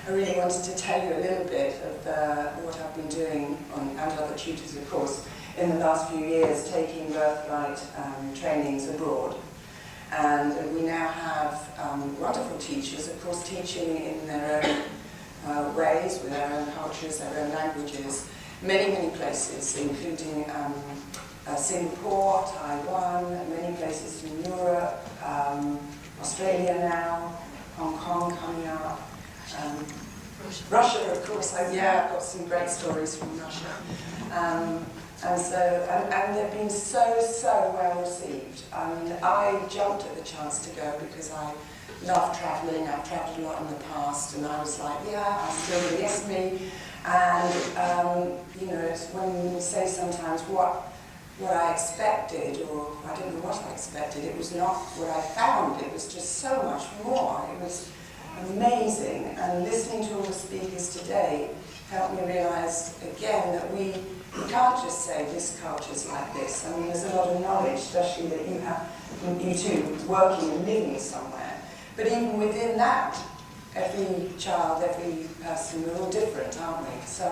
I really wanted to tell you a little bit of what I've been doing, and other tutors of course, in the last few years, taking Birthlight trainings abroad. And we now have wonderful teachers, of course, teaching in their own ways, with their own cultures, their own languages, many, many places, including Singapore, Taiwan, many places in Europe, Australia now, Hong Kong coming up, Russia, of course. I've got some great stories from Russia. And they've been so well received. I mean, I jumped at the chance to go because I love travelling. I've travelled a lot in the past, and I was like, yeah, I still miss me. And you know, it's when you say sometimes what I expected, or I don't know what I expected, it was not what I found. It was just so much more. It was amazing. And listening to all the speakers today helped me realise again that we can't just say this culture's like this. I mean, there's a lot of knowledge, especially that you two, working and living somewhere. But even within that, every child, every person, we're all different, aren't we? So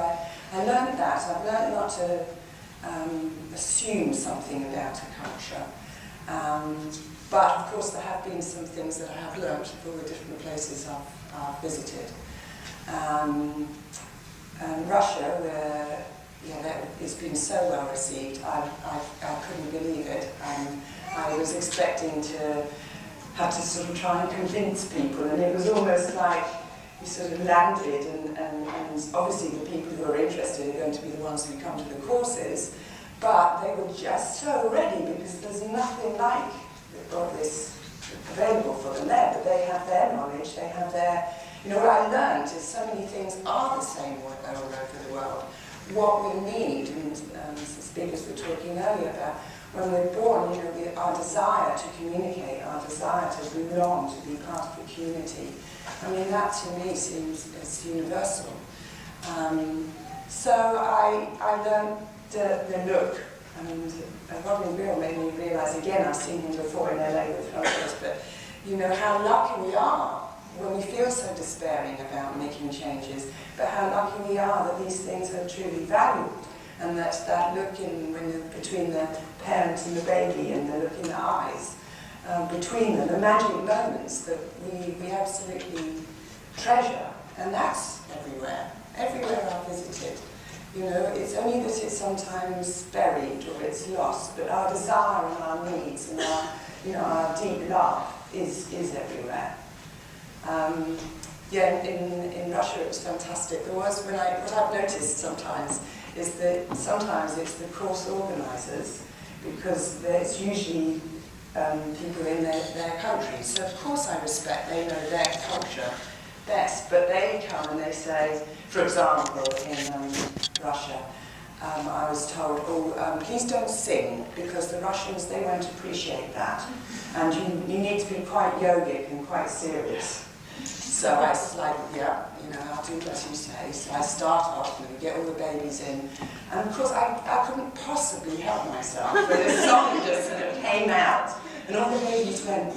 I learned that. I've learned not to assume something about a culture. But of course there have been some things that I have learned from all the different places I've visited. And Russia, where it's been so well received, I couldn't believe it. I was expecting to have to sort of try and convince people, and it was almost like you sort of landed, and obviously the people who are interested are going to be the ones who come to the courses, but they were just so ready because there's nothing like this available for them there, but they have their knowledge, they have their, you know, what I learned is so many things are the same all over the world. What we need, and some speakers were talking earlier about, when we're born, you know, our desire to communicate, our desire to belong, to be part of a community. I mean, that to me seems as universal. So I learned the look, and Robin Bill made me realise again, I've seen him before in LA with Flowers, but you know how lucky we are when we feel so despairing about making changes, but how lucky we are that these things are truly valued, and that look between the parent and the baby, and the look in the eyes, between them, the magic moments that we absolutely treasure, and that's everywhere I've visited. You know, it's only that it's sometimes buried or it's lost, but our desire and our needs and our deep love is everywhere. In Russia it was fantastic. What I've noticed sometimes is that sometimes it's the course organisers, because it's usually people in their country. So of course I respect, they know their culture best, but they come and they say, for example, in Russia, I was told, please don't sing, because the Russians, they won't appreciate that. And you need to be quite yogic and quite serious. So I was like, yeah, you know, I'll do what you say. So I start off and we get all the babies in. And of course, I couldn't possibly help myself. But the song just sort of came out, and all the babies went,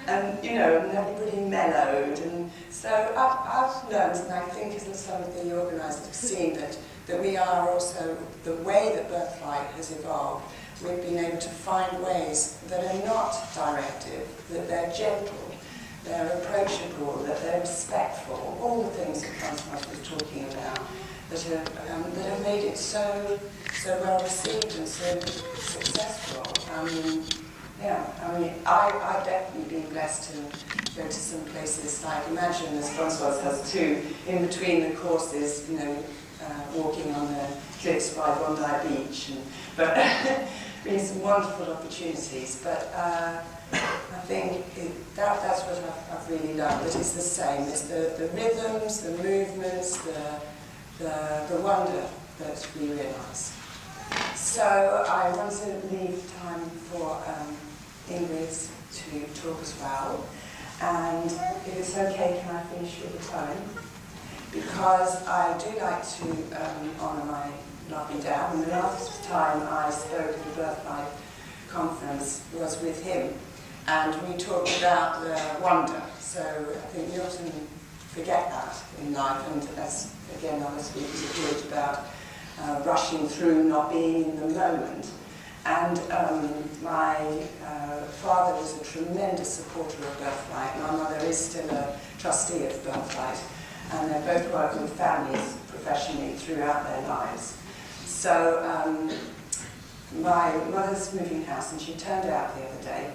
and you know, and everybody mellowed. And so I've learned, and I think as some of the organisers have seen, that we are also, the way that Birthlight has evolved, we've been able to find ways that are not directive, that they're gentle, they're approachable, that they're respectful, all the things that Francois was talking about, that have made it so well received and so successful. I've definitely been blessed to go to some places like, imagine as Francois has too, in between the courses, you know, walking on the cliffs by Bondi Beach, but been some wonderful opportunities. But I think that's what I've really loved. That it's the same. It's the rhythms, the movements, the wonder that we realise. So I want to leave time for Ingrid to talk as well. And if it's okay, can I finish with the time? Because I do like to honour my lovely dad. And the last time I spoke at the Birthlight conference was with him. And we talked about the wonder. So I think Milton forget that in life, and as again other speakers have talked about, rushing through, not being in the moment. And my father was a tremendous supporter of Birthlight. My mother is still a trustee of Birthlight, and they both worked with families professionally throughout their lives. So my mother's moving house, and she turned out the other day,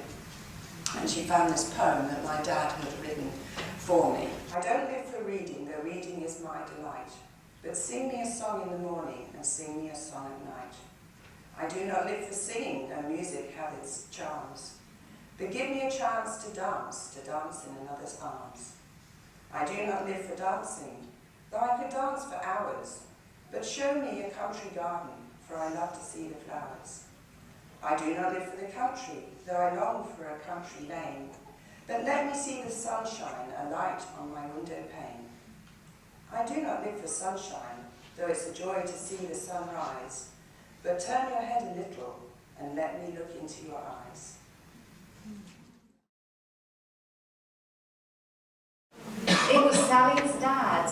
and she found this poem that my dad had written for me. I don't live for reading, though reading is my delight, but sing me a song in the morning and sing me a song at night. I do not live for singing, though music hath its charms, but give me a chance to dance in another's arms. I do not live for dancing, though I could dance for hours, but show me a country garden, for I love to see the flowers. I do not live for the country, though I long for a country lane, but let me see the sunshine, a light on my window pane. I do not live for sunshine, though it's a joy to see the sun rise, but turn your head a little and let me look into your eyes.